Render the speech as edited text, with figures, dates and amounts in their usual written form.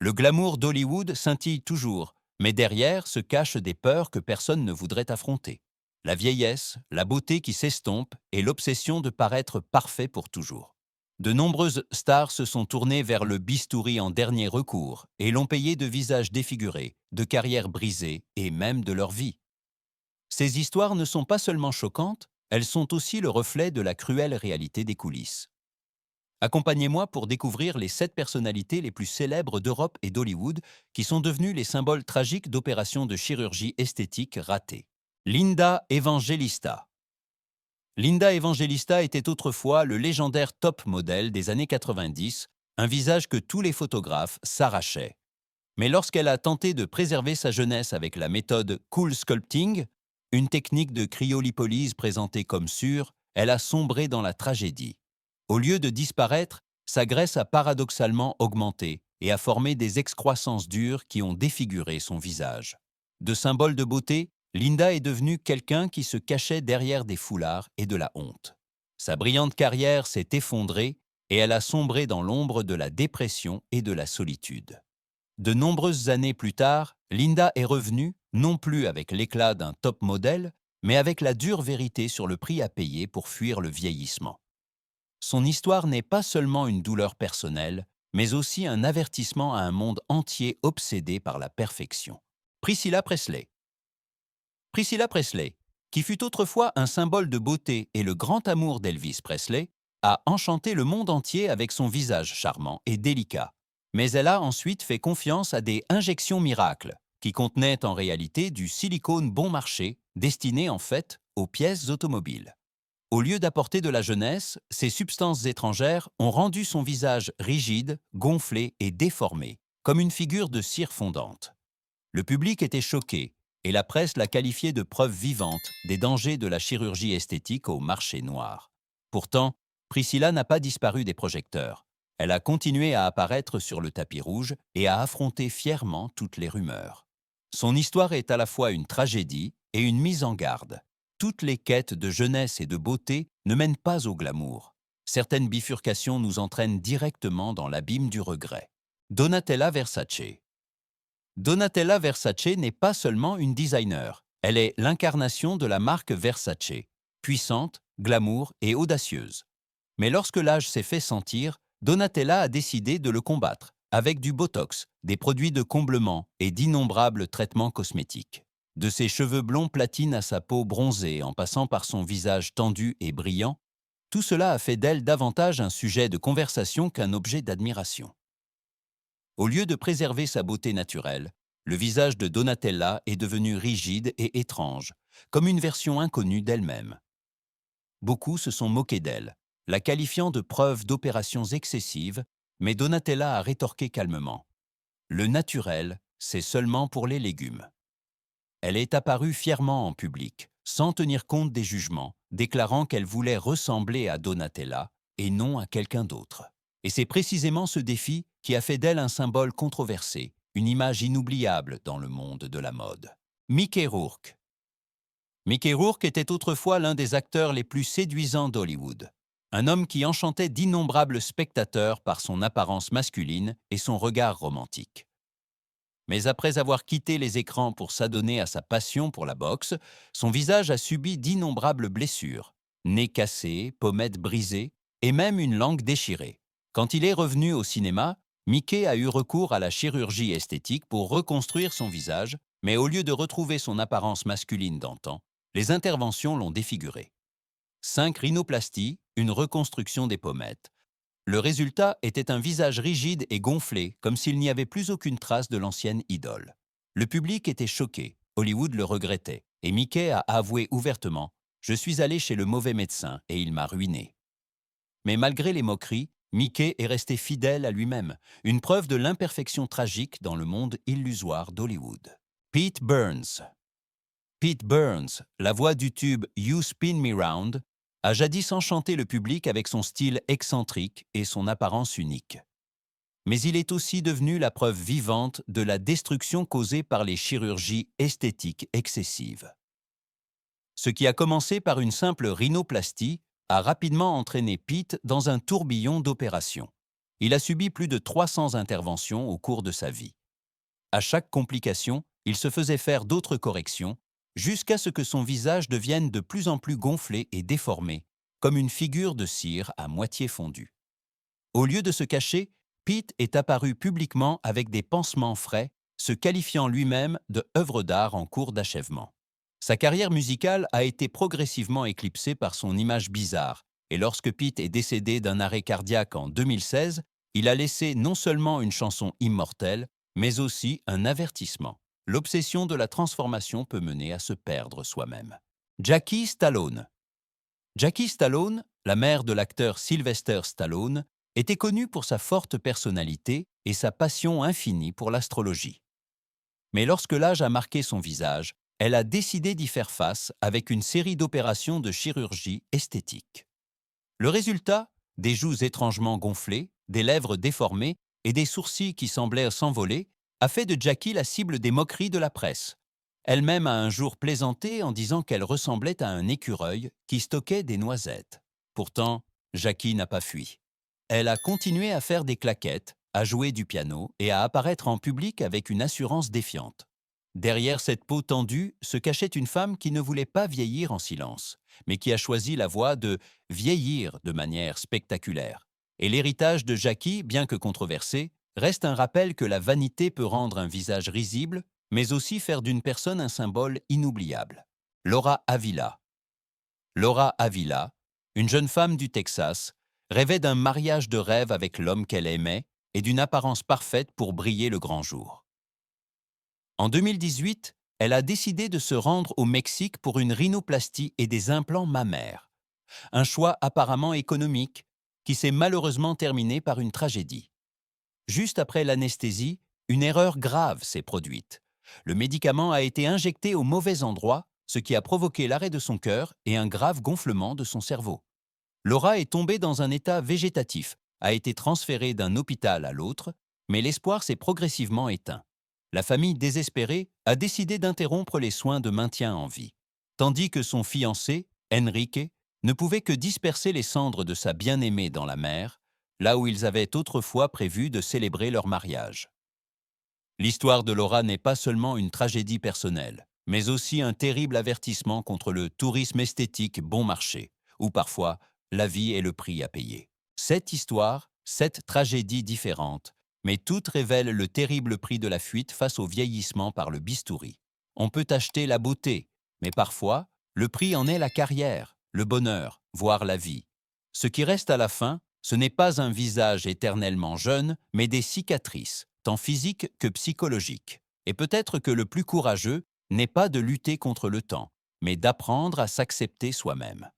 Le glamour d'Hollywood scintille toujours, mais derrière se cachent des peurs que personne ne voudrait affronter. La vieillesse, la beauté qui s'estompe et l'obsession de paraître parfait pour toujours. De nombreuses stars se sont tournées vers le bistouri en dernier recours et l'ont payé de visages défigurés, de carrières brisées et même de leur vie. Ces histoires ne sont pas seulement choquantes, elles sont aussi le reflet de la cruelle réalité des coulisses. Accompagnez-moi pour découvrir les 7 personnalités les plus célèbres d'Europe et d'Hollywood qui sont devenues les symboles tragiques d'opérations de chirurgie esthétique ratées. Linda Evangelista. Linda Evangelista était autrefois le légendaire top modèle des années 90, un visage que tous les photographes s'arrachaient. Mais lorsqu'elle a tenté de préserver sa jeunesse avec la méthode Cool Sculpting, une technique de cryolipolyse présentée comme sûre, elle a sombré dans la tragédie. Au lieu de disparaître, sa graisse a paradoxalement augmenté et a formé des excroissances dures qui ont défiguré son visage. De symbole de beauté, Linda est devenue quelqu'un qui se cachait derrière des foulards et de la honte. Sa brillante carrière s'est effondrée et elle a sombré dans l'ombre de la dépression et de la solitude. De nombreuses années plus tard, Linda est revenue, non plus avec l'éclat d'un top modèle, mais avec la dure vérité sur le prix à payer pour fuir le vieillissement. Son histoire n'est pas seulement une douleur personnelle, mais aussi un avertissement à un monde entier obsédé par la perfection. Priscilla Presley. Priscilla Presley, qui fut autrefois un symbole de beauté et le grand amour d'Elvis Presley, a enchanté le monde entier avec son visage charmant et délicat. Mais elle a ensuite fait confiance à des injections miracles, qui contenaient en réalité du silicone bon marché, destiné en fait aux pièces automobiles. Au lieu d'apporter de la jeunesse, ces substances étrangères ont rendu son visage rigide, gonflé et déformé, comme une figure de cire fondante. Le public était choqué, et la presse l'a qualifié de preuve vivante des dangers de la chirurgie esthétique au marché noir. Pourtant, Priscilla n'a pas disparu des projecteurs. Elle a continué à apparaître sur le tapis rouge et à affronter fièrement toutes les rumeurs. Son histoire est à la fois une tragédie et une mise en garde. Toutes les quêtes de jeunesse et de beauté ne mènent pas au glamour. Certaines bifurcations nous entraînent directement dans l'abîme du regret. Donatella Versace. Donatella Versace n'est pas seulement une designer, elle est l'incarnation de la marque Versace, puissante, glamour et audacieuse. Mais lorsque l'âge s'est fait sentir, Donatella a décidé de le combattre, avec du botox, des produits de comblement et d'innombrables traitements cosmétiques. De ses cheveux blonds platine à sa peau bronzée en passant par son visage tendu et brillant, tout cela a fait d'elle davantage un sujet de conversation qu'un objet d'admiration. Au lieu de préserver sa beauté naturelle, le visage de Donatella est devenu rigide et étrange, comme une version inconnue d'elle-même. Beaucoup se sont moqués d'elle, la qualifiant de preuve d'opérations excessives, mais Donatella a rétorqué calmement. Le naturel, c'est seulement pour les légumes. Elle est apparue fièrement en public, sans tenir compte des jugements, déclarant qu'elle voulait ressembler à Donatella et non à quelqu'un d'autre. Et c'est précisément ce défi qui a fait d'elle un symbole controversé, une image inoubliable dans le monde de la mode. Mickey Rourke. Mickey Rourke était autrefois l'un des acteurs les plus séduisants d'Hollywood. Un homme qui enchantait d'innombrables spectateurs par son apparence masculine et son regard romantique. Mais après avoir quitté les écrans pour s'adonner à sa passion pour la boxe, son visage a subi d'innombrables blessures. Nez cassé, pommettes brisées et même une langue déchirée. Quand il est revenu au cinéma, Mickey a eu recours à la chirurgie esthétique pour reconstruire son visage, mais au lieu de retrouver son apparence masculine d'antan, les interventions l'ont défiguré. 5 rhinoplasties, une reconstruction des pommettes. Le résultat était un visage rigide et gonflé, comme s'il n'y avait plus aucune trace de l'ancienne idole. Le public était choqué, Hollywood le regrettait, et Mickey a avoué ouvertement « Je suis allé chez le mauvais médecin et il m'a ruiné ». Mais malgré les moqueries, Mickey est resté fidèle à lui-même, une preuve de l'imperfection tragique dans le monde illusoire d'Hollywood. Pete Burns. Pete Burns, la voix du tube You Spin Me Round, a jadis enchanté le public avec son style excentrique et son apparence unique. Mais il est aussi devenu la preuve vivante de la destruction causée par les chirurgies esthétiques excessives. Ce qui a commencé par une simple rhinoplastie a rapidement entraîné Pete dans un tourbillon d'opérations. Il a subi plus de 300 interventions au cours de sa vie. À chaque complication, il se faisait faire d'autres corrections, jusqu'à ce que son visage devienne de plus en plus gonflé et déformé, comme une figure de cire à moitié fondue. Au lieu de se cacher, Pete est apparu publiquement avec des pansements frais, se qualifiant lui-même de œuvre d'art en cours d'achèvement. Sa carrière musicale a été progressivement éclipsée par son image bizarre, et lorsque Pete est décédé d'un arrêt cardiaque en 2016, il a laissé non seulement une chanson immortelle, mais aussi un avertissement. L'obsession de la transformation peut mener à se perdre soi-même. Jackie Stallone. Jackie Stallone, la mère de l'acteur Sylvester Stallone, était connue pour sa forte personnalité et sa passion infinie pour l'astrologie. Mais lorsque l'âge a marqué son visage, elle a décidé d'y faire face avec une série d'opérations de chirurgie esthétique. Le résultat, des joues étrangement gonflées, des lèvres déformées et des sourcils qui semblaient s'envoler, a fait de Jackie la cible des moqueries de la presse. Elle-même a un jour plaisanté en disant qu'elle ressemblait à un écureuil qui stockait des noisettes. Pourtant, Jackie n'a pas fui. Elle a continué à faire des claquettes, à jouer du piano et à apparaître en public avec une assurance défiante. Derrière cette peau tendue se cachait une femme qui ne voulait pas vieillir en silence, mais qui a choisi la voie de vieillir de manière spectaculaire. Et l'héritage de Jackie, bien que controversé, reste un rappel que la vanité peut rendre un visage risible, mais aussi faire d'une personne un symbole inoubliable. Laura Avila. Laura Avila, une jeune femme du Texas, rêvait d'un mariage de rêve avec l'homme qu'elle aimait et d'une apparence parfaite pour briller le grand jour. En 2018, elle a décidé de se rendre au Mexique pour une rhinoplastie et des implants mammaires. Un choix apparemment économique qui s'est malheureusement terminé par une tragédie. Juste après l'anesthésie, une erreur grave s'est produite. Le médicament a été injecté au mauvais endroit, ce qui a provoqué l'arrêt de son cœur et un grave gonflement de son cerveau. Laura est tombée dans un état végétatif, a été transférée d'un hôpital à l'autre, mais l'espoir s'est progressivement éteint. La famille désespérée a décidé d'interrompre les soins de maintien en vie, tandis que son fiancé, Enrique, ne pouvait que disperser les cendres de sa bien-aimée dans la mer, là où ils avaient autrefois prévu de célébrer leur mariage. L'histoire de Laura n'est pas seulement une tragédie personnelle, mais aussi un terrible avertissement contre le tourisme esthétique bon marché, où parfois la vie est le prix à payer. Cette histoire, 7 tragédies différentes, mais toutes révèlent le terrible prix de la fuite face au vieillissement par le bistouri. On peut acheter la beauté, mais parfois, le prix en est la carrière, le bonheur, voire la vie. Ce qui reste à la fin, ce n'est pas un visage éternellement jeune, mais des cicatrices, tant physiques que psychologiques. Et peut-être que le plus courageux n'est pas de lutter contre le temps, mais d'apprendre à s'accepter soi-même.